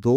2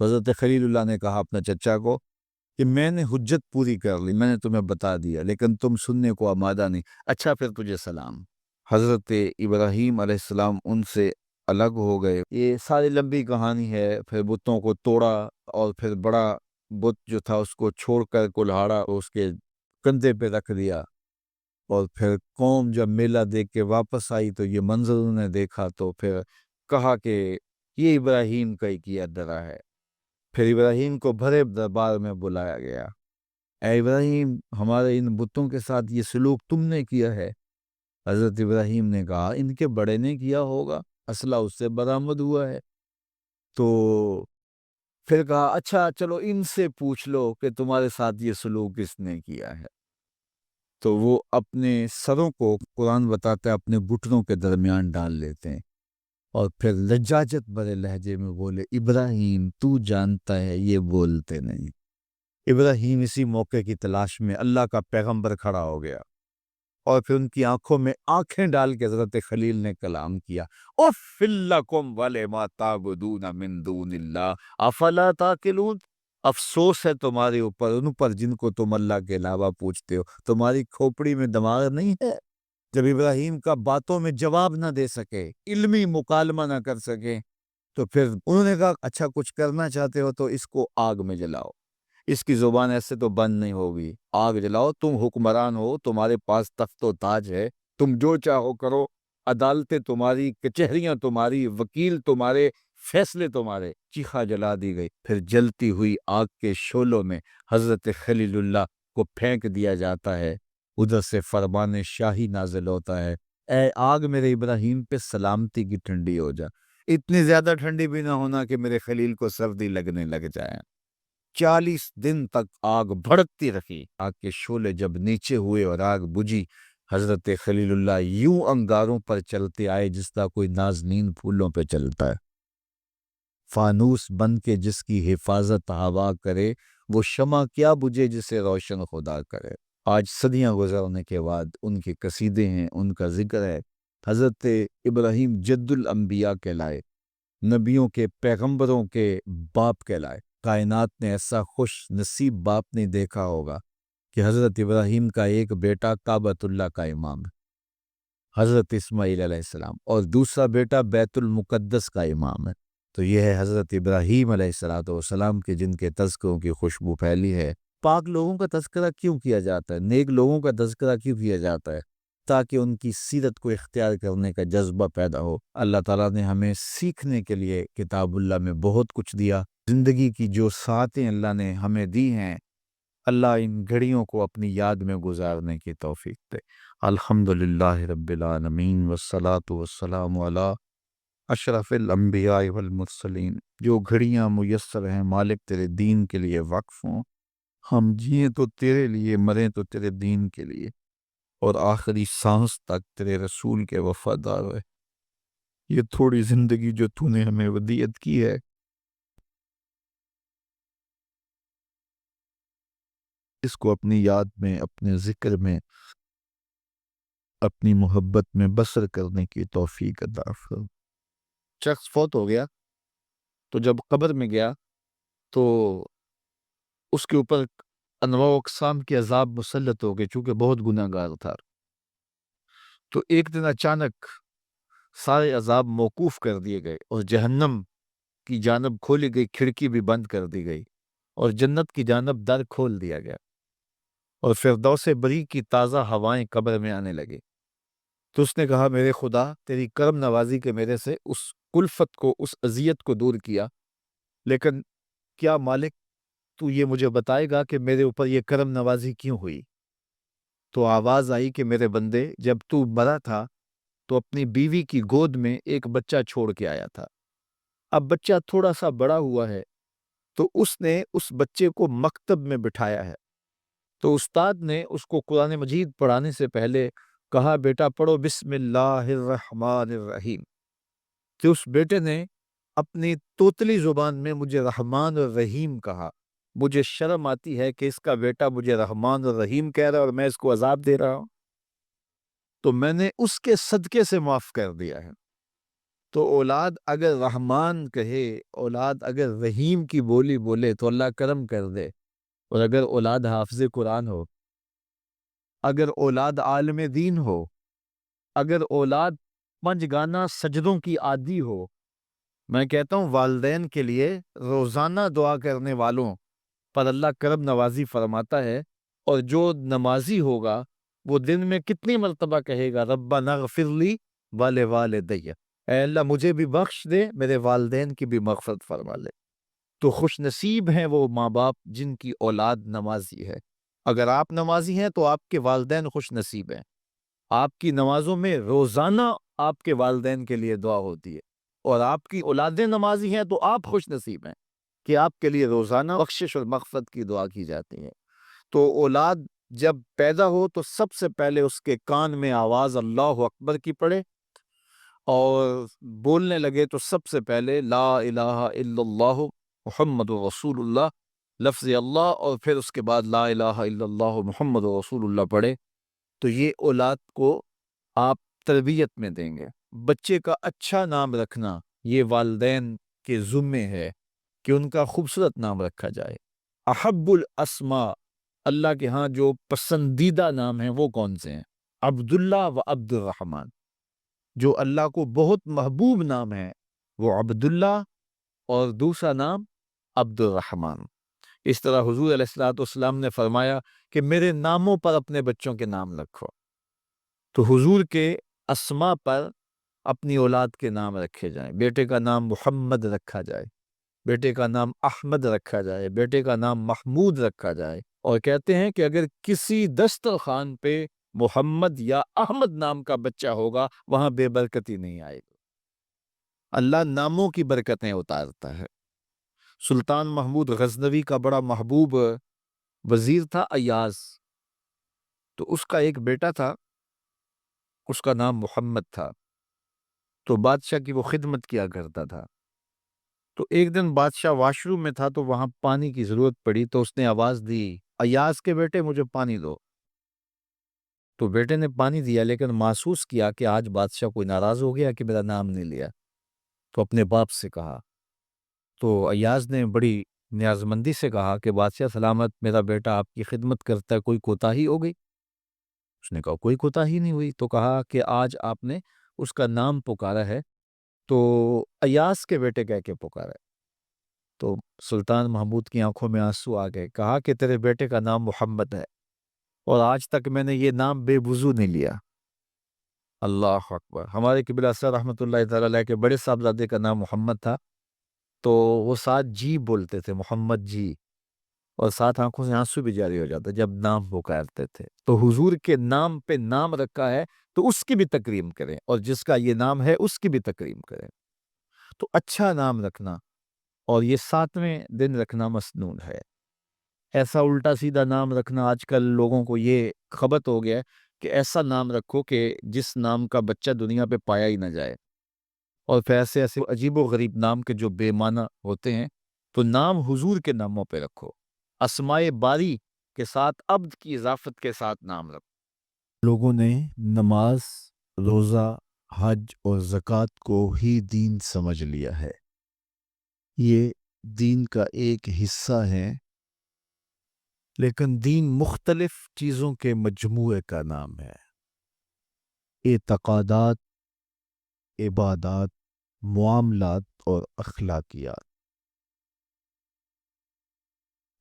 حضرت خلیل اللہ نے کہا اپنا چچا کو کہ میں نے حجت پوری کر لی، میں نے تمہیں بتا دیا، لیکن تم سننے کو آمادہ نہیں، اچھا پھر تجھے سلام۔ حضرت ابراہیم علیہ السلام ان سے الگ ہو گئے۔ یہ ساری لمبی کہانی ہے۔ پھر بتوں کو توڑا اور پھر بڑا بت جو تھا اس کو چھوڑ کر کلہاڑا اس کے کندھے پہ رکھ دیا، اور پھر قوم جب میلہ دیکھ کے واپس آئی تو یہ منظر انہوں نے دیکھا، تو پھر کہا کہ یہ ابراہیم کا ہی کیا درا ہے۔ پھر ابراہیم کو بھرے دربار میں بلایا گیا، اے ابراہیم ہمارے ان بتوں کے ساتھ یہ سلوک تم نے کیا ہے؟ حضرت ابراہیم نے کہا ان کے بڑے نے کیا ہوگا، اسلحہ اس سے برآمد ہوا ہے۔ تو پھر کہا اچھا چلو ان سے پوچھ لو کہ تمہارے ساتھ یہ سلوک کس نے کیا ہے۔ تو وہ اپنے سروں کو قرآن بتاتا ہے اپنے گھٹنوں کے درمیان ڈال لیتے ہیں، اور پھر لجاجت بھرے لہجے میں بولے ابراہیم تو جانتا ہے یہ بولتے نہیں۔ ابراہیم اسی موقع کی تلاش میں اللہ کا پیغمبر کھڑا ہو گیا، اور پھر ان کی آنکھوں میں آنکھیں ڈال کے حضرت خلیل نے کلام کیا، اف لکم ولما تعبدون من دون اللہ افلا تعقلون۔ افسوس ہے تمہارے اوپر، ان پر جن کو تم اللہ کے علاوہ پوچھتے ہو، تمہاری کھوپڑی میں دماغ نہیں ہے؟ جب ابراہیم کا باتوں میں جواب نہ دے سکے، علمی مکالمہ نہ کر سکے، تو پھر انہوں نے کہا اچھا کچھ کرنا چاہتے ہو تو اس کو آگ میں جلاؤ، اس کی زبان ایسے تو بند نہیں ہوگی، آگ جلاؤ، تم حکمران ہو، تمہارے پاس تخت و تاج ہے، تم جو چاہو کرو، عدالتیں تمہاری، کچہریاں تمہاری، وکیل تمہارے، فیصلے تمہارے۔ چیخا جلا دی گئی، پھر جلتی ہوئی آگ کے شعلوں میں حضرت خلیل اللہ کو پھینک دیا جاتا ہے، ادھر سے فرمان شاہی نازل ہوتا ہے، اے آگ میرے ابراہیم پہ سلامتی کی ٹھنڈی ہو جا، اتنی زیادہ ٹھنڈی بھی نہ ہونا کہ میرے خلیل کو سردی لگنے لگ جائے۔ 40 دن تک آگ بھڑکتی رہی۔ آگ کے شعلے جب نیچے ہوئے اور آگ بجھی، حضرت خلیل اللہ یوں انگاروں پر چلتے آئے جس طرح کوئی نازنین پھولوں پہ چلتا ہے۔ فانوس بن کے جس کی حفاظت ہوا کرے، وہ شمع کیا بجھے جسے روشن خدا کرے۔ آج صدیاں گزرنے کے بعد ان کے قصیدے ہیں، ان کا ذکر ہے۔ حضرت ابراہیم جد الانبیاء کہلائے، نبیوں کے پیغمبروں کے باپ کہلائے۔ کائنات نے ایسا خوش نصیب باپ نہیں دیکھا ہوگا کہ حضرت ابراہیم کا ایک بیٹا کعبۃ اللہ کا امام ہے، حضرت اسماعیل علیہ السلام، اور دوسرا بیٹا بیت المقدس کا امام ہے۔ تو یہ ہے حضرت ابراہیم علیہ السلام کے جن کے تذکروں کی خوشبو پھیلی ہے۔ پاک لوگوں کا تذکرہ کیوں کیا جاتا ہے؟ نیک لوگوں کا تذکرہ کیوں کیا جاتا ہے؟ تاکہ ان کی سیرت کو اختیار کرنے کا جذبہ پیدا ہو۔ اللہ تعالیٰ نے ہمیں سیکھنے کے لیے کتاب اللہ میں بہت کچھ دیا۔ زندگی کی جو ساعتیں اللہ نے ہمیں دی ہیں، اللہ ان گھڑیوں کو اپنی یاد میں گزارنے کی توفیق دے۔ الحمدللہ رب العالمین والصلاة والسلام علی اشرف الانبیاء والمرسلین۔ جو گھڑیاں میسر ہیں مالک تیرے دین کے لیے وقف ہوں، ہم جئیں تو تیرے لیے، مریں تو تیرے دین کے لیے، اور آخری سانس تک تیرے رسول کے وفادار ہوئے۔ یہ تھوڑی زندگی جو تو نے ہمیں ودیعت کی ہے، اس کو اپنی یاد میں، اپنے ذکر میں، اپنی محبت میں بسر کرنے کی توفیق عطا فرما۔ شخص فوت ہو گیا تو جب قبر میں گیا تو اس کے اوپر انواع و اقسام کے عذاب مسلط ہو گئے، چونکہ بہت گناہ گار تھا۔ تو ایک دن اچانک سارے عذاب موقوف کر دیے گئے، اور جہنم کی جانب کھولی گئی کھڑکی بھی بند کر دی گئی، اور جنت کی جانب در کھول دیا گیا، اور فردوس بری کی تازہ ہوائیں قبر میں آنے لگی۔ تو اس نے کہا میرے خدا تیری کرم نوازی کے میرے سے اس کلفت کو، اس اذیت کو دور کیا، لیکن کیا مالک تو یہ مجھے بتائے گا کہ میرے اوپر یہ کرم نوازی کیوں ہوئی؟ تو آواز آئی کہ میرے بندے، جب تو مرا تھا تو اپنی بیوی کی گود میں ایک بچہ چھوڑ کے آیا تھا۔ اب بچہ تھوڑا سا بڑا ہوا ہے، تو اس نے اس بچے کو مکتب میں بٹھایا ہے۔ تو استاد نے اس کو قرآن مجید پڑھانے سے پہلے کہا بیٹا پڑھو بسم اللہ الرحمن الرحیم۔ تو اس بیٹے نے اپنی توتلی زبان میں مجھے رحمان اور رحیم کہا۔ مجھے شرم آتی ہے کہ اس کا بیٹا مجھے رحمان اور رحیم کہہ رہا ہے اور میں اس کو عذاب دے رہا ہوں، تو میں نے اس کے صدقے سے معاف کر دیا ہے۔ تو اولاد اگر رحمان کہے، اولاد اگر رحیم کی بولی بولے تو اللہ کرم کر دے۔ اور اگر اولاد حافظ قرآن ہو، اگر اولاد عالم دین ہو، اگر اولاد پنج گانا سجدوں کی عادی ہو، میں کہتا ہوں والدین کے لیے روزانہ دعا کرنے والوں پر اللہ کرم نوازی فرماتا ہے۔ اور جو نمازی ہوگا وہ دن میں کتنی مرتبہ کہے گا ربنا اغفر لی ولوالدی، اے اللہ مجھے بھی بخش دے، میرے والدین کی بھی مغفرت فرما لے۔ تو خوش نصیب ہیں وہ ماں باپ جن کی اولاد نمازی ہے۔ اگر آپ نمازی ہیں تو آپ کے والدین خوش نصیب ہیں۔ آپ کی نمازوں میں روزانہ آپ کے والدین کے لیے دعا ہوتی ہے، اور آپ کی اولادیں نمازی ہیں تو آپ خوش نصیب ہیں کہ آپ کے لیے روزانہ بخشش اور مغفرت کی دعا کی جاتی ہے۔ تو اولاد جب پیدا ہو تو سب سے پہلے اس کے کان میں آواز اللہ اکبر کی پڑے، اور بولنے لگے تو سب سے پہلے لا الہ الا اللہ محمد رسول اللہ، لفظ اللہ، اور پھر اس کے بعد لا الہ الا اللہ محمد رسول اللہ پڑھے۔ تو یہ اولاد کو آپ تربیت میں دیں گے۔ بچے کا اچھا نام رکھنا یہ والدین کے ذمے ہے کہ ان کا خوبصورت نام رکھا جائے۔ احب الاسماء، اللہ کے ہاں جو پسندیدہ نام ہیں وہ کون سے ہیں؟ عبداللہ و عبد الرحمن۔ جو اللہ کو بہت محبوب نام ہے وہ عبداللہ، اور دوسرا نام عبد الرحمن۔ اس طرح حضور علیہ الصلوۃ والسلام نے فرمایا کہ میرے ناموں پر اپنے بچوں کے نام رکھو۔ تو حضور کے اسماء پر اپنی اولاد کے نام رکھے جائیں۔ بیٹے کا نام محمد رکھا جائے، بیٹے کا نام احمد رکھا جائے، بیٹے کا نام محمود رکھا جائے۔ اور کہتے ہیں کہ اگر کسی دسترخوان پہ محمد یا احمد نام کا بچہ ہوگا وہاں بے برکتی نہیں آئے گی۔ اللہ ناموں کی برکتیں اتارتا ہے۔ سلطان محمود غزنوی کا بڑا محبوب وزیر تھا ایاز، تو اس کا ایک بیٹا تھا، اس کا نام محمد تھا، تو بادشاہ کی وہ خدمت کیا کرتا تھا۔ تو ایک دن بادشاہ واش روم میں تھا تو وہاں پانی کی ضرورت پڑی، تو اس نے آواز دی ایاز کے بیٹے مجھے پانی دو۔ تو بیٹے نے پانی دیا، لیکن محسوس کیا کہ آج بادشاہ کوئی ناراض ہو گیا کہ میرا نام نہیں لیا، تو اپنے باپ سے کہا۔ تو ایاز نے بڑی نیازمندی سے کہا کہ بادشاہ سلامت، میرا بیٹا آپ کی خدمت کرتا ہے، کوئی کوتاہی ہو گئی؟ اس نے کہا کوئی کوتاہی نہیں ہوئی۔ تو کہا کہ آج آپ نے اس کا نام پکارا ہے تو ایاز کے بیٹے کہہ کے پکارا ہے۔ تو سلطان محمود کی آنکھوں میں آنسو آ گئے، کہا کہ تیرے بیٹے کا نام محمد ہے، اور آج تک میں نے یہ نام بے وضو نہیں لیا۔ اللہ اکبر۔ ہمارے قبلہ سر رحمۃ اللہ تعالی علیہ کے بڑے صاحبزادے کا نام محمد تھا، تو وہ ساتھ جی بولتے تھے، محمد جی، اور ساتھ آنکھوں سے آنسو بھی جاری ہو جاتا جب نام پکارتے تھے۔ تو حضور کے نام پہ نام رکھا ہے تو اس کی بھی تکریم کریں، اور جس کا یہ نام ہے اس کی بھی تکریم کریں۔ تو اچھا نام رکھنا، اور یہ 7ویں دن رکھنا مسنون ہے۔ ایسا الٹا سیدھا نام رکھنا، آج کل لوگوں کو یہ خبط ہو گیا ہے کہ ایسا نام رکھو کہ جس نام کا بچہ دنیا پہ پایا ہی نہ جائے، اور پھر ایسے ایسے عجیب و غریب نام کے جو بے معنی ہوتے ہیں۔ تو نام حضور کے ناموں پہ رکھو، اسماء باری کے ساتھ عبد کی اضافت کے ساتھ نام رکھو۔ لوگوں نے نماز، روزہ، حج اور زکوٰۃ کو ہی دین سمجھ لیا ہے۔ یہ دین کا ایک حصہ ہے، لیکن دین مختلف چیزوں کے مجموعے کا نام ہے۔ اعتقادات، عبادات، معاملات اور اخلاقیات۔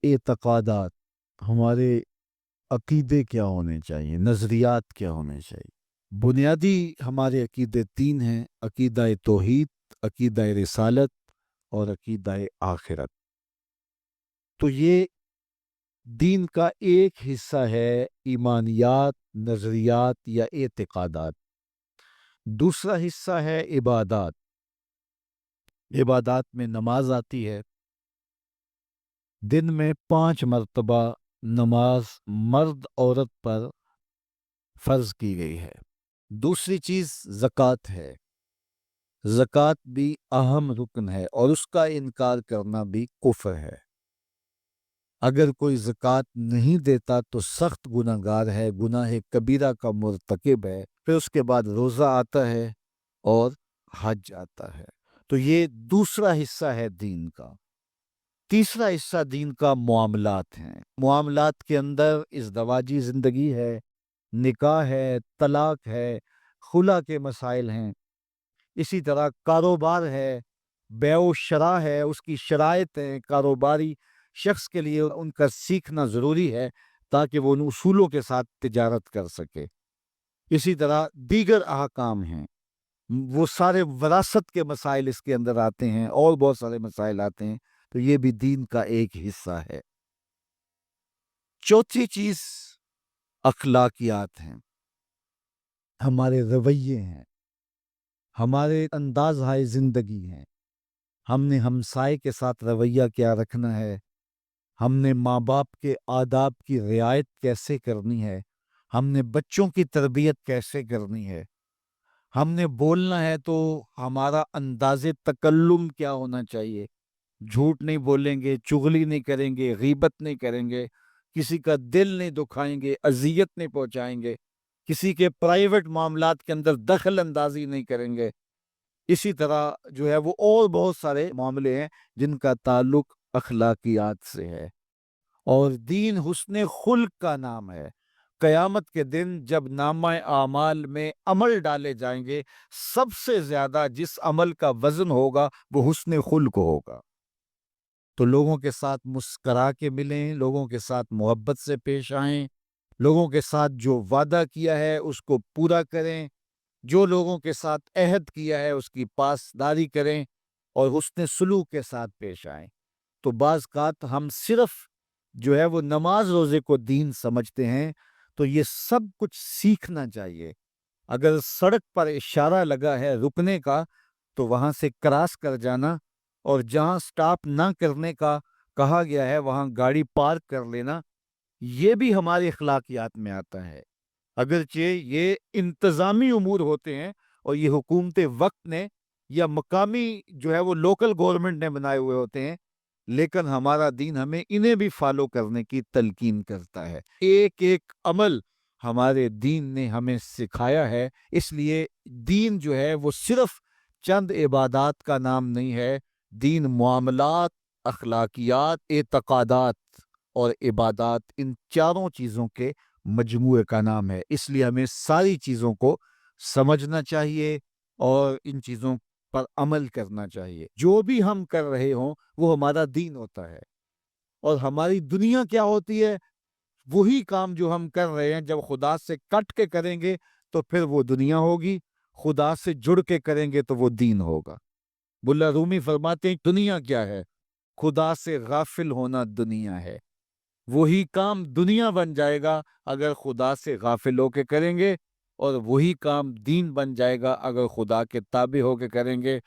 اعتقادات، ہمارے عقیدے کیا ہونے چاہیے، نظریات کیا ہونے چاہیے۔ بنیادی ہمارے عقیدے 3 ہیں: عقیدہ توحید، عقیدہ رسالت اور عقیدہ آخرت۔ تو یہ دین کا ایک حصہ ہے، ایمانیات، نظریات یا اعتقادات۔ دوسرا حصہ ہے عبادات۔ عبادات میں نماز آتی ہے۔ دن میں 5 مرتبہ نماز مرد عورت پر فرض کی گئی ہے۔ دوسری چیز زکوٰۃ ہے۔ زکوٰۃ بھی اہم رکن ہے، اور اس کا انکار کرنا بھی کفر ہے۔ اگر کوئی زکوٰۃ نہیں دیتا تو سخت گناہگار ہے، گناہ کبیرہ کا مرتکب ہے۔ پھر اس کے بعد روزہ آتا ہے اور حج آتا ہے۔ تو یہ دوسرا حصہ ہے دین کا۔ تیسرا حصہ دین کا معاملات ہیں۔ معاملات کے اندر ازدواجی زندگی ہے، نکاح ہے، طلاق ہے، خلا کے مسائل ہیں، اسی طرح کاروبار ہے، بیع و شراء ہے، اس کی شرائط ہیں، کاروباری شخص کے لیے ان کا سیکھنا ضروری ہے تاکہ وہ ان اصولوں کے ساتھ تجارت کر سکے۔ اسی طرح دیگر احکام ہیں، وہ سارے وراثت کے مسائل اس کے اندر آتے ہیں، اور بہت سارے مسائل آتے ہیں، تو یہ بھی دین کا ایک حصہ ہے۔ چوتھی چیز اخلاقیات ہیں، ہمارے رویے ہیں، ہمارے انداز زندگی ہیں۔ ہم نے ہمسائے کے ساتھ رویہ کیا رکھنا ہے، ہم نے ماں باپ کے آداب کی رعایت کیسے کرنی ہے، ہم نے بچوں کی تربیت کیسے کرنی ہے، ہم نے بولنا ہے تو ہمارا انداز تکلم کیا ہونا چاہیے، جھوٹ نہیں بولیں گے، چغلی نہیں کریں گے، غیبت نہیں کریں گے، کسی کا دل نہیں دکھائیں گے، اذیت نہیں پہنچائیں گے، کسی کے پرائیویٹ معاملات کے اندر دخل اندازی نہیں کریں گے۔ اسی طرح جو ہے وہ اور بہت سارے معاملے ہیں جن کا تعلق اخلاقیات سے ہے۔ اور دین حسن خلق کا نام ہے۔ قیامت کے دن جب نامہ اعمال میں عمل ڈالے جائیں گے، سب سے زیادہ جس عمل کا وزن ہوگا وہ حسن خلق ہوگا۔ تو لوگوں کے ساتھ مسکرا کے ملیں، لوگوں کے ساتھ محبت سے پیش آئیں، لوگوں کے ساتھ جو وعدہ کیا ہے اس کو پورا کریں، جو لوگوں کے ساتھ عہد کیا ہے اس کی پاسداری کریں، اور حسن سلوک کے ساتھ پیش آئیں۔ تو بعض اوقات ہم صرف جو ہے وہ نماز روزے کو دین سمجھتے ہیں، تو یہ سب کچھ سیکھنا چاہیے۔ اگر سڑک پر اشارہ لگا ہے رکنے کا تو وہاں سے کراس کر جانا، اور جہاں سٹاپ نہ کرنے کا کہا گیا ہے وہاں گاڑی پارک کر لینا، یہ بھی ہماری اخلاقیات میں آتا ہے۔ اگرچہ یہ انتظامی امور ہوتے ہیں اور یہ حکومت وقت نے یا مقامی جو ہے وہ لوکل گورنمنٹ نے بنائے ہوئے ہوتے ہیں، لیکن ہمارا دین ہمیں انہیں بھی فالو کرنے کی تلقین کرتا ہے۔ ایک ایک عمل ہمارے دین نے ہمیں سکھایا ہے، اس لیے دین جو ہے وہ صرف چند عبادات کا نام نہیں ہے۔ دین معاملات، اخلاقیات، اعتقادات اور عبادات، ان چاروں چیزوں کے مجموعے کا نام ہے۔ اس لیے ہمیں ساری چیزوں کو سمجھنا چاہیے اور ان چیزوں پر عمل کرنا چاہیے۔ جو بھی ہم کر رہے ہوں وہ ہمارا دین ہوتا ہے، اور ہماری دنیا کیا ہوتی ہے؟ وہی کام جو ہم کر رہے ہیں جب خدا سے کٹ کے کریں گے تو پھر وہ دنیا ہوگی، خدا سے جڑ کے کریں گے تو وہ دین ہوگا۔ ملا رومی فرماتے ہیں دنیا کیا ہے؟ خدا سے غافل ہونا دنیا ہے۔ وہی کام دنیا بن جائے گا اگر خدا سے غافل ہو کے کریں گے، اور وہی کام دین بن جائے گا اگر خدا کے تابع ہو کے کریں گے۔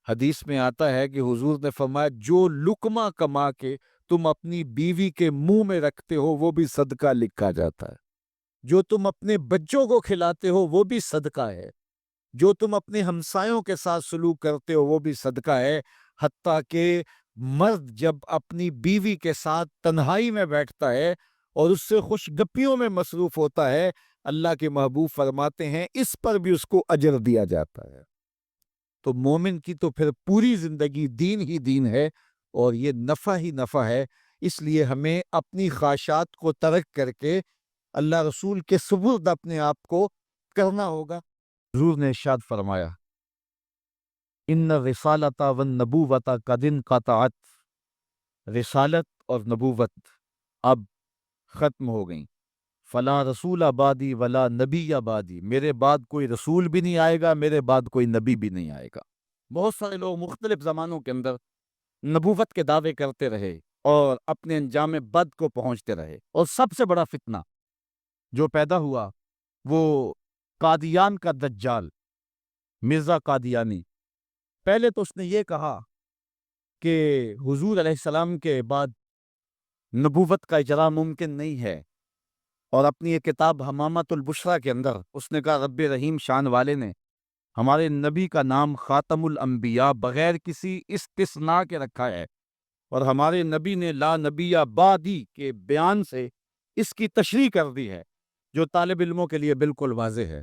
حدیث میں آتا ہے کہ حضور نے فرمایا جو لقمہ کما کے تم اپنی بیوی کے منہ میں رکھتے ہو وہ بھی صدقہ لکھا جاتا ہے، جو تم اپنے بچوں کو کھلاتے ہو وہ بھی صدقہ ہے، جو تم اپنے ہمسایوں کے ساتھ سلوک کرتے ہو وہ بھی صدقہ ہے۔ حتیٰ کہ مرد جب اپنی بیوی کے ساتھ تنہائی میں بیٹھتا ہے اور اس سے خوش گپیوں میں مصروف ہوتا ہے، اللہ کے محبوب فرماتے ہیں اس پر بھی اس کو اجر دیا جاتا ہے۔ تو مومن کی تو پھر پوری زندگی دین ہی دین ہے، اور یہ نفع ہی نفع ہے۔ اس لیے ہمیں اپنی خواہشات کو ترک کر کے اللہ رسول کے سپرد اپنے آپ کو کرنا ہوگا۔ حضور نے ارشاد فرمایا ان الرسالۃ والنبوۃ قد انقطعت، رسالت اور نبوت اب ختم ہو گئیں۔ فلا رسول بعدی ولا نبی بعدی، میرے بعد کوئی رسول بھی نہیں آئے گا، میرے بعد کوئی نبی بھی نہیں آئے گا۔ بہت سارے لوگ مختلف زمانوں کے اندر نبوت کے دعوے کرتے رہے اور اپنے انجام بد کو پہنچتے رہے، اور سب سے بڑا فتنہ جو پیدا ہوا وہ قادیان کا دجال، مرزا قادیانی۔ پہلے تو اس نے یہ کہا کہ حضور علیہ السلام کے بعد نبوت کا اجرا ممکن نہیں ہے، اور اپنی یہ کتاب حمامۃ البشریٰ کے اندر اس نے کہا رب رحیم شان والے نے ہمارے نبی کا نام خاتم الانبیاء بغیر کسی استثناء کے رکھا ہے، اور ہمارے نبی نے لا نبی بعدی کے بیان سے اس کی تشریح کر دی ہے، جو طالب علموں کے لیے بالکل واضح ہے۔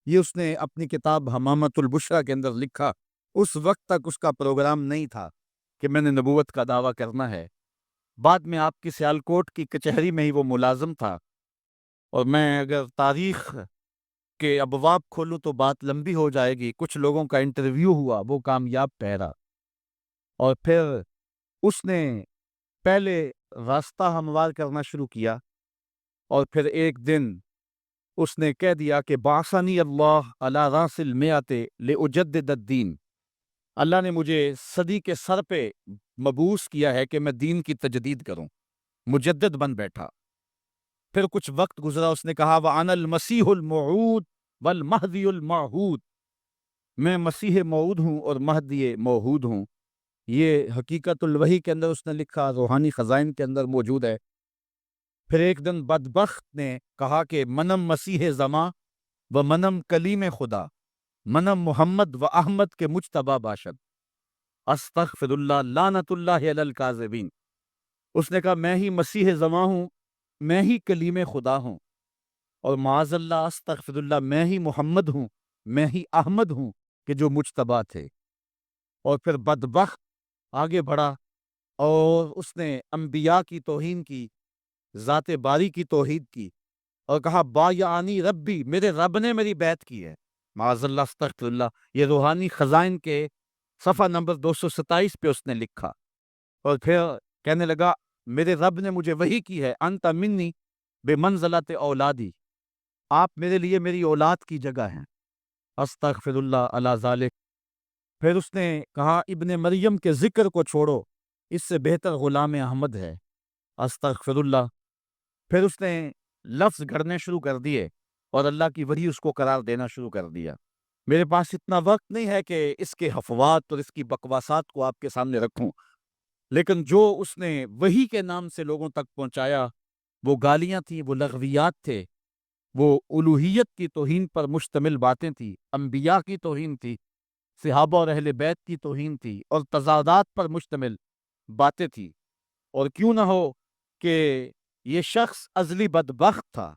یہ اس نے اپنی کتاب حمامت البشرا کے اندر لکھا۔ اس وقت تک اس کا پروگرام نہیں تھا کہ میں نے نبوت کا دعویٰ کرنا ہے۔ بعد میں آپ کی سیالکوٹ کی کچہری میں ہی وہ ملازم تھا، اور میں اگر تاریخ کے ابواب کھولوں تو بات لمبی ہو جائے گی۔ کچھ لوگوں کا انٹرویو ہوا، وہ کامیاب ٹھہرا، اور پھر اس نے پہلے راستہ ہموار کرنا شروع کیا، اور پھر ایک دن اس نے کہہ دیا کہ بعثنی اللہ علی راس المئۃ لأجدد الدین، اللہ نے مجھے صدی کے سر پہ مبعوث کیا ہے کہ میں دین کی تجدید کروں، مجدد بن بیٹھا۔ پھر کچھ وقت گزرا، اس نے کہا وَأَنَا الْمَسِيحُ الْمَوْعُودُ وَالْمَهْدِيُ الْمَوْعُودُ، میں مسیح موعود ہوں اور مہدی موعود ہوں۔ یہ حقیقت الوحی کے اندر اس نے لکھا، روحانی خزائن کے اندر موجود ہے۔ پھر ایک دن بدبخت نے کہا کہ منم مسیح زماں و منم کلیم خدا، منم محمد و احمد کے مجتبی باشد، استغفر اللہ لعنت اللہ علی الکاذبین۔ اس نے کہا میں ہی مسیح زماں ہوں، میں ہی کلیم خدا ہوں، اور معاذ اللہ استغفر اللہ میں ہی محمد ہوں، میں ہی احمد ہوں کہ جو مجتبی تھے۔ اور پھر بدبخت آگے بڑھا اور اس نے انبیاء کی توہین کی، ذات باری کی توحید کی، اور کہا بایعانی ربی، میرے رب نے میری بیعت کی ہے۔ معاذ اللہ استغفر اللہ، یہ روحانی خزائن کے صفحہ نمبر 227 پہ اس نے لکھا۔ اور پھر کہنے لگا میرے رب نے مجھے وحی کی ہے، انت منی بے منزلت اولادی، آپ میرے لیے میری اولاد کی جگہ ہیں۔ استغفر اللہ علی ذالک۔ پھر اس نے کہا ابن مریم کے ذکر کو چھوڑو، اس سے بہتر غلام احمد ہے۔ استغفر اللہ۔ پھر اس نے لفظ گھڑنے شروع کر دیے اور اللہ کی وحی اس کو قرار دینا شروع کر دیا۔ میرے پاس اتنا وقت نہیں ہے کہ اس کے حفوات اور اس کی بکواسات کو آپ کے سامنے رکھوں، لیکن جو اس نے وحی کے نام سے لوگوں تک پہنچایا وہ گالیاں تھیں، وہ لغویات تھے، وہ الوہیت کی توہین پر مشتمل باتیں تھیں، انبیاء کی توہین تھی، صحابہ اور اہل بیت کی توہین تھی، اور تضادات پر مشتمل باتیں تھیں۔ اور کیوں نہ ہو کہ یہ شخص ازلی بدبخت تھا،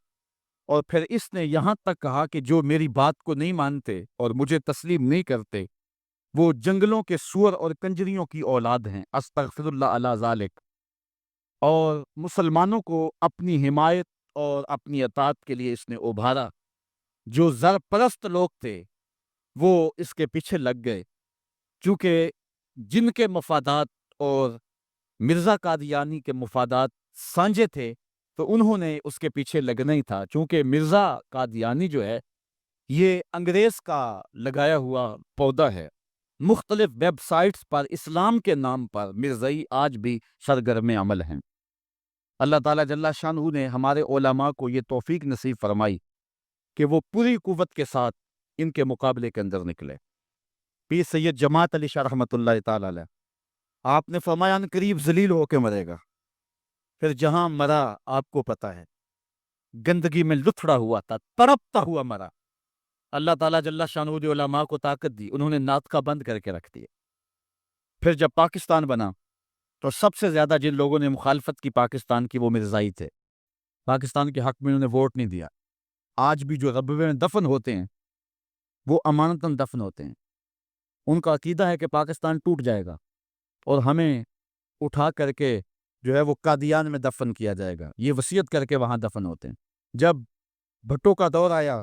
اور پھر اس نے یہاں تک کہا کہ جو میری بات کو نہیں مانتے اور مجھے تسلیم نہیں کرتے وہ جنگلوں کے سور اور کنجریوں کی اولاد ہیں۔ استغفر اللہ علی ذالک۔ اور مسلمانوں کو اپنی حمایت اور اپنی اطاعت کے لیے اس نے ابھارا۔ جو زر پرست لوگ تھے وہ اس کے پیچھے لگ گئے، چونکہ جن کے مفادات اور مرزا قادیانی کے مفادات سانجے تھے تو انہوں نے اس کے پیچھے لگنا ہی تھا، چونکہ مرزا قادیانی جو ہے یہ انگریز کا لگایا ہوا پودا ہے۔ مختلف ویب سائٹس پر اسلام کے نام پر مرزائی آج بھی سرگرم عمل ہیں۔ اللہ تعالیٰ جل شانہ نے ہمارے علماء کو یہ توفیق نصیب فرمائی کہ وہ پوری قوت کے ساتھ ان کے مقابلے کے اندر نکلے۔ پیر سید جماعت علی شاہ رحمۃ اللہ تعالی علیہ، آپ نے فرمایا ان قریب ذلیل ہو کے مرے گا۔ پھر جہاں مرا آپ کو پتہ ہے، گندگی میں لتھڑا ہوا تھا، تڑپتا ہوا مرا۔ اللہ تعالیٰ جل شانہ نے علماء کو طاقت دی، انہوں نے ناطقہ بند کر کے رکھ دیے۔ پھر جب پاکستان بنا تو سب سے زیادہ جن لوگوں نے مخالفت کی پاکستان کی وہ مرزائی تھے۔ پاکستان کے حق میں انہوں نے ووٹ نہیں دیا۔ آج بھی جو ربوے میں دفن ہوتے ہیں وہ امانتاً دفن ہوتے ہیں۔ ان کا عقیدہ ہے کہ پاکستان ٹوٹ جائے گا اور ہمیں اٹھا کر کے جو ہے وہ قادیان میں دفن کیا جائے گا، یہ وصیت کر کے وہاں دفن ہوتے ہیں۔ جب بھٹو کا دور آیا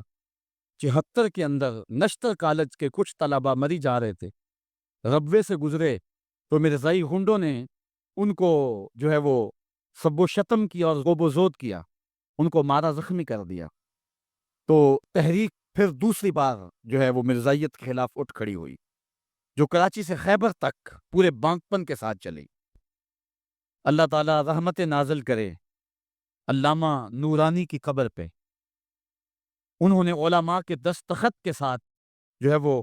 74 کے اندر، نشتر کالج کے کچھ طلباء مری جا رہے تھے، ربوے سے گزرے تو مرزائی غنڈوں نے ان کو جو ہے وہ سب و شتم کیا اور غوب و زود کیا، ان کو مارا، زخمی کر دیا۔ تو تحریک پھر دوسری بار جو ہے وہ مرزائیت کے خلاف اٹھ کھڑی ہوئی، جو کراچی سے خیبر تک پورے بانکپن کے ساتھ چلی۔ اللہ تعالیٰ رحمت نازل کرے علامہ نورانی کی قبر پہ۔ انہوں نے علماء کے دستخط کے ساتھ جو ہے وہ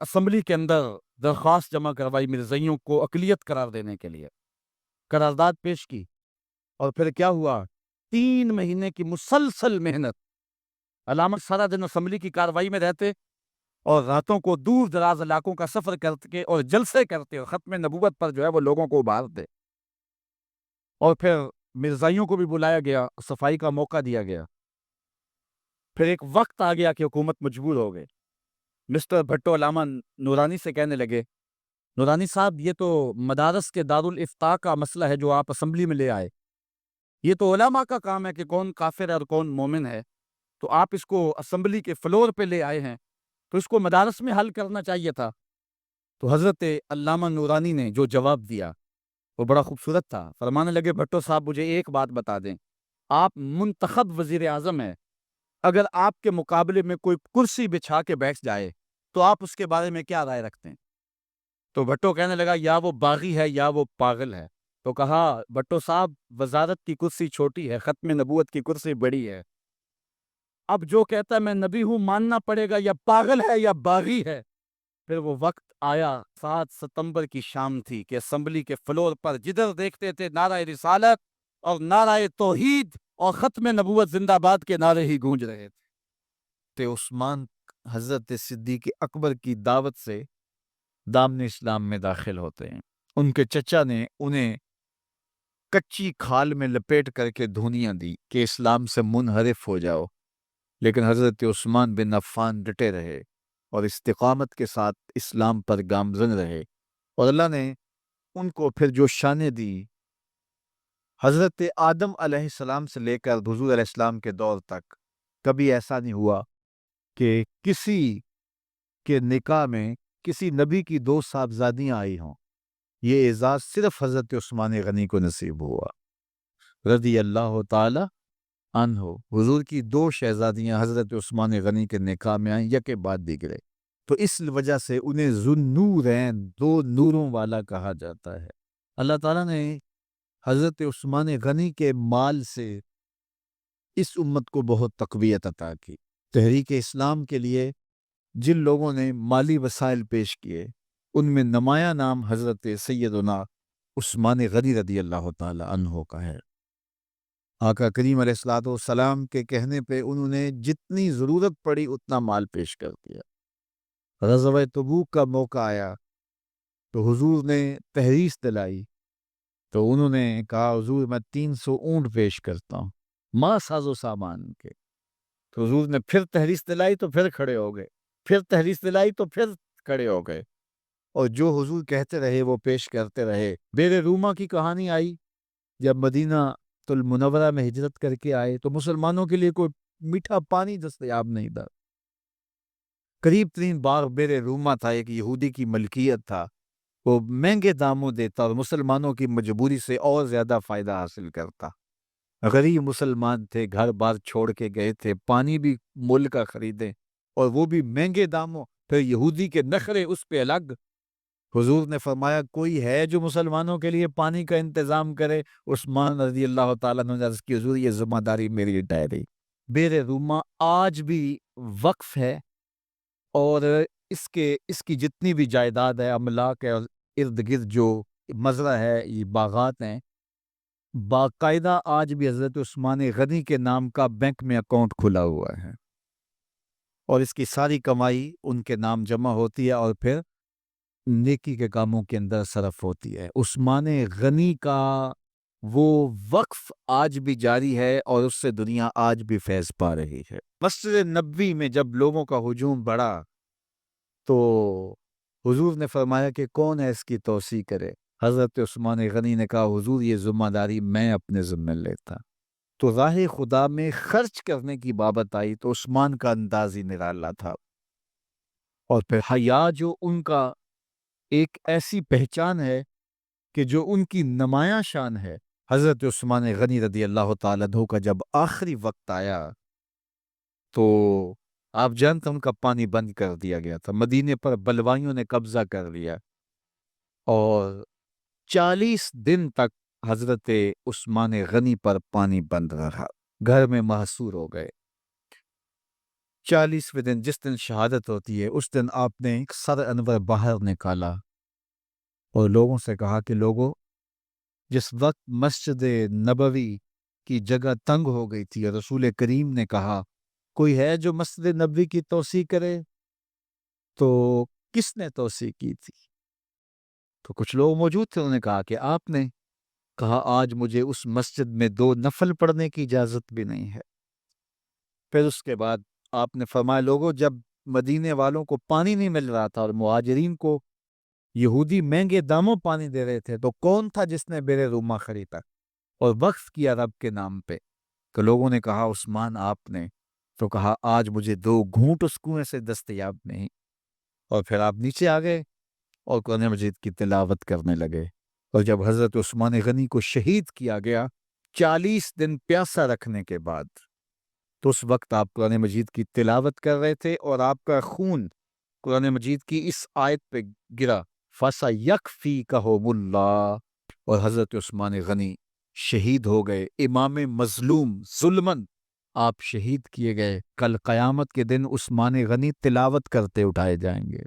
اسمبلی کے اندر درخواست جمع کروائی مرزائیوں کو اقلیت قرار دینے کے لیے، قرارداد پیش کی، اور پھر کیا ہوا، 3 مہینے کی مسلسل محنت۔ علامہ سارا دن اسمبلی کی کاروائی میں رہتے اور راتوں کو دور دراز علاقوں کا سفر کرتے اور جلسے کرتے اور ختم نبوت پر جو ہے وہ لوگوں کو ابھارتے۔ اور پھر مرزائیوں کو بھی بلایا گیا، صفائی کا موقع دیا گیا۔ پھر ایک وقت آ گیا کہ حکومت مجبور ہو گئے. مسٹر بھٹو علامہ نورانی سے کہنے لگے، نورانی صاحب یہ تو مدارس کے دارالافتاء کا مسئلہ ہے جو آپ اسمبلی میں لے آئے. یہ تو علماء کا کام ہے کہ کون کافر ہے اور کون مومن ہے. تو آپ اس کو اسمبلی کے فلور پہ لے آئے ہیں تو اس کو مدارس میں حل کرنا چاہیے تھا. تو حضرت علامہ نورانی نے جو جواب دیا وہ بڑا خوبصورت تھا. فرمانے لگے، بھٹو صاحب مجھے ایک بات بتا دیں، آپ منتخب وزیر اعظم ہیں، اگر آپ کے مقابلے میں کوئی کرسی بچھا کے بیٹھ جائے تو آپ اس کے بارے میں کیا رائے رکھتے ہیں؟ تو بھٹو کہنے لگا، یا وہ باغی ہے یا وہ پاگل ہے. تو کہا، بھٹو صاحب وزارت کی کرسی چھوٹی ہے، ختم نبوت کی کرسی بڑی ہے. اب جو کہتا ہے میں نبی ہوں ماننا پڑے گا، یا پاگل ہے یا باغی ہے. پھر وہ وقت آیا، 7 ستمبر کی شام تھی کہ اسمبلی کے فلور پر جدھر دیکھتے تھے نعرہ رسالت اور نعرہ توحید اور ختم نبوت زندہ باد کے نعرے ہی گونج رہے تھے. عثمان حضرت صدیق اکبر کی دعوت سے دامن اسلام میں داخل ہوتے ہیں. ان کے چچا نے انہیں کچی کھال میں لپیٹ کر کے دھونیاں دی کہ اسلام سے منحرف ہو جاؤ، لیکن حضرت عثمان بن عفان ڈٹے رہے اور استقامت کے ساتھ اسلام پر گامزن رہے، اور اللہ نے ان کو پھر جو شانیں دی. حضرت آدم علیہ السلام سے لے کر حضور علیہ السلام کے دور تک کبھی ایسا نہیں ہوا کہ کسی کے نکاح میں کسی نبی کی 2 صاحبزادیاں آئی ہوں. یہ اعزاز صرف حضرت عثمان غنی کو نصیب ہوا رضی اللہ تعالی عنہ. حضور کی 2 شہزادیاں حضرت عثمان غنی کے نکاح میں آئیں، یکے بعد دیگرے، تو اس وجہ سے انہیں ذوالنورین، 2 نوروں والا کہا جاتا ہے. اللہ تعالیٰ نے حضرت عثمان غنی کے مال سے اس امت کو بہت تقویت عطا کی. تحریک اسلام کے لیے جن لوگوں نے مالی وسائل پیش کیے ان میں نمایاں نام حضرت سیدنا عثمان غنی رضی اللہ تعالی عنہ کا ہے. آقا کریم علیہ الصلوۃ والسلام کے کہنے پہ انہوں نے جتنی ضرورت پڑی اتنا مال پیش کر دیا. غزوہ تبوک کا موقع آیا تو حضور نے تحریس دلائی تو انہوں نے کہا، حضور میں 300 اونٹ پیش کرتا ہوں ماں ساز و سامان کے. تو حضور نے پھر تحریس دلائی تو پھر کھڑے ہو گئے، پھر تحریس دلائی تو پھر کھڑے ہو گئے، اور جو حضور کہتے رہے وہ پیش کرتے رہے. بیر روما کی کہانی آئی، جب مدینہ المنورہ میں ہجرت کر کے آئے تو مسلمانوں کے لیے کوئی میٹھا پانی دستیاب نہیں تھا. قریب ترین باغ بیر روما تھا، ایک یہودی کی ملکیت تھا، وہ مہنگے داموں دیتا اور مسلمانوں کی مجبوری سے اور زیادہ فائدہ حاصل کرتا. غریب مسلمان تھے، گھر بار چھوڑ کے گئے تھے، پانی بھی مول کا خریدے اور وہ بھی مہنگے داموں، پھر یہودی کے نخرے اس پہ الگ. حضور نے فرمایا، کوئی ہے جو مسلمانوں کے لیے پانی کا انتظام کرے؟ عثمان رضی اللہ تعالیٰ نے عرض کی، حضور یہ ذمہ داری میری ٹھہری. بیر روما آج بھی وقف ہے، اور اس کی جتنی بھی جائیداد ہے، املاک ہے، اور ارد گرد جو مزرعہ ہے، یہ باغات ہیں، باقاعدہ آج بھی حضرت عثمان غنی کے نام کا بینک میں اکاؤنٹ کھلا ہوا ہے، اور اس کی ساری کمائی ان کے نام جمع ہوتی ہے اور پھر نیکی کے کاموں کے اندر صرف ہوتی ہے. عثمان غنی کا وہ وقف آج بھی جاری ہے اور اس سے دنیا آج بھی فیض پا رہی ہے. مسجد نبوی میں جب لوگوں کا ہجوم بڑھا تو حضور نے فرمایا کہ کون ہے اس کی توسیع کرے؟ حضرت عثمان غنی نے کہا، حضور یہ ذمہ داری میں اپنے ذمہ لیتا. تو راہ خدا میں خرچ کرنے کی بابت آئی تو عثمان کا انداز ہی نرالا تھا، اور پھر حیا جو ان کا ایک ایسی پہچان ہے کہ جو ان کی نمایاں شان ہے. حضرت عثمان غنی رضی اللہ تعالیٰ عنہ کا جب آخری وقت آیا تو آپ جانتے ان کا پانی بند کر دیا گیا تھا. مدینے پر بلوائیوں نے قبضہ کر لیا اور 40 دن تک حضرت عثمان غنی پر پانی بند رہا، گھر میں محصور ہو گئے. 40ویں دن جس دن شہادت ہوتی ہے اس دن آپ نے سر انور باہر نکالا اور لوگوں سے کہا کہ لوگوں، جس وقت مسجد نبوی کی جگہ تنگ ہو گئی تھی اور رسول کریم نے کہا کوئی ہے جو مسجد نبوی کی توسیع کرے، تو کس نے توسیع کی تھی؟ تو کچھ لوگ موجود تھے، انہوں نے کہا کہ آپ نے. کہا، آج مجھے اس مسجد میں 2 نفل پڑھنے کی اجازت بھی نہیں ہے. پھر اس کے بعد آپ نے فرمایا لوگوں جب مدینے والوں کو پانی نہیں مل رہا تھا اور مہاجرین کو یہودی مہنگے داموں پانی دے رہے تھے تو کون تھا جس نے بیر روما خریدا اور وقف کیا رب کے نام پہ؟ تو لوگوں نے کہا عثمان آپ نے. تو کہا آج مجھے 2 گھونٹ اس کنویں سے دستیاب نہیں. اور پھر آپ نیچے آ گئے اور قرآن مجید کی تلاوت کرنے لگے. اور جب حضرت عثمان غنی کو شہید کیا گیا 40 دن پیاسا رکھنے کے بعد، تو اس وقت آپ قرآن مجید کی تلاوت کر رہے تھے اور آپ کا خون قرآن مجید کی اس آیت پہ گرا، فَسَيَكْفِيكَهُمُ اللَّهُ، اور حضرت عثمان غنی شہید ہو گئے. امام مظلوم ظلمن آپ شہید کیے گئے. کل قیامت کے دن عثمان غنی تلاوت کرتے اٹھائے جائیں گے.